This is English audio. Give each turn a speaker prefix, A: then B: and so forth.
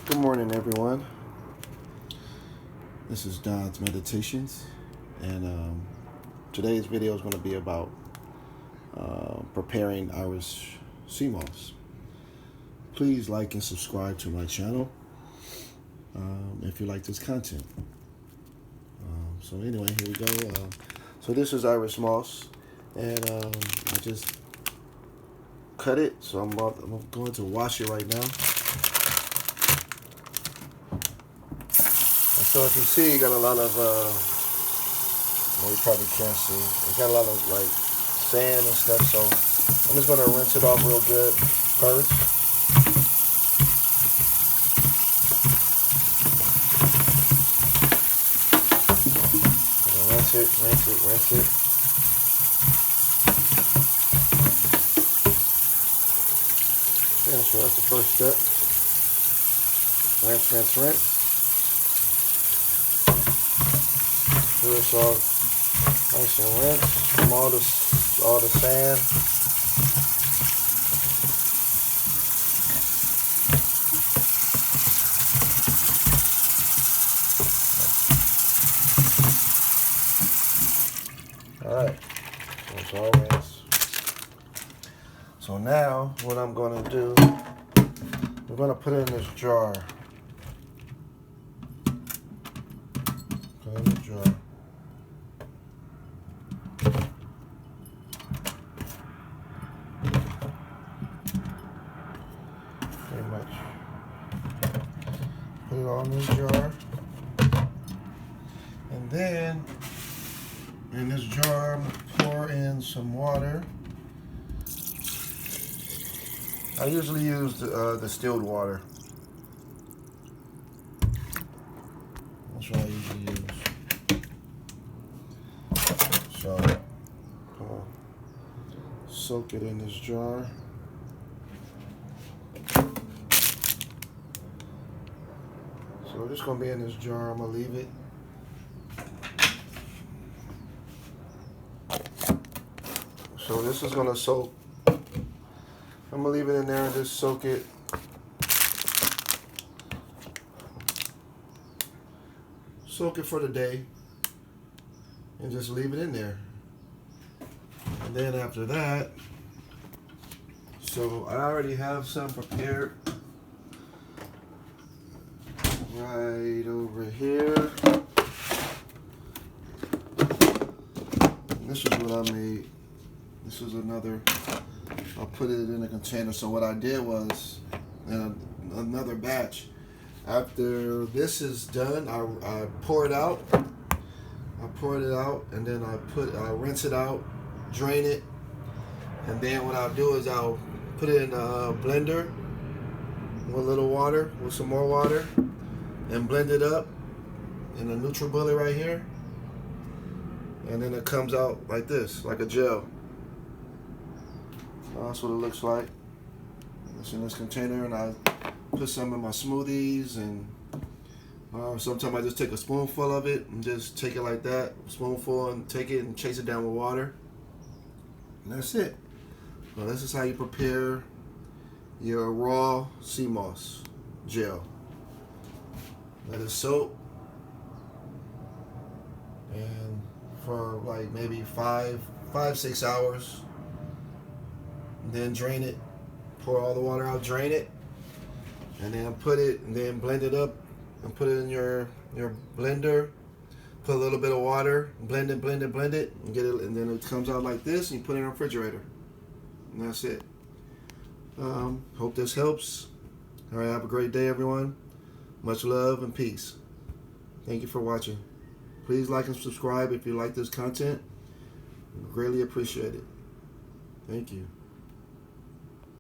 A: Good morning, everyone. This is Don's Meditations, and today's video is going to be about preparing Irish sea moss. Please like and subscribe to my channel if you like this content. So anyway, here we go. So this is Irish moss, and I just cut it. So I'm going to wash it right now. So if you see, you got a lot of, well, you probably can't see. It got a lot of like sand and stuff. So I'm just gonna rinse it off real good first. Rinse it. Yeah, so that's the first step. Rinse. Do this all nice and rinse from all the sand. All right, so it's all rinsed. So now what I'm going to do, we're going to put it in this jar. Put it in the jar. Pretty much. Put it all in this jar. And then in this jar, I'm going to pour in some water. I usually use the distilled water. That's what I usually use. So, soak it in this jar. So it's going to be in this jar. I'm going to leave it. So this is going to soak. I'm going to leave it in there and just soak it. Soak it for the day. And just leave it in there. And then after that, so I already have some prepared right over here. And this is what I made. This is another, I'll put it in a container. So what I did was, in another batch, after this is done, I pour it out. And then I rinse it out, drain it, and then what I'll do is I'll put it in a blender with a little water, with some more water, and blend it up in a NutriBullet right here, and then it comes out like this, like a gel. That's what it looks like. It's in this container, and I put some in my smoothies, and sometimes I just take a spoonful of it and just take it like that, spoonful, and take it and chase it down with water. And that's it. So this is how you prepare your raw sea moss gel. Let it soak, and for like maybe 5-6 hours. And then drain it. Pour all the water out, drain it, and then put it, and then blend it up. And put it in your blender. Put a little bit of water, blend it, and get it. And then it comes out like this, and you put it in the refrigerator. And that's it. Hope this helps. All right, have a great day, everyone. Much love and peace. Thank you for watching. Please like and subscribe if you like this content. Greatly appreciate it. Thank you.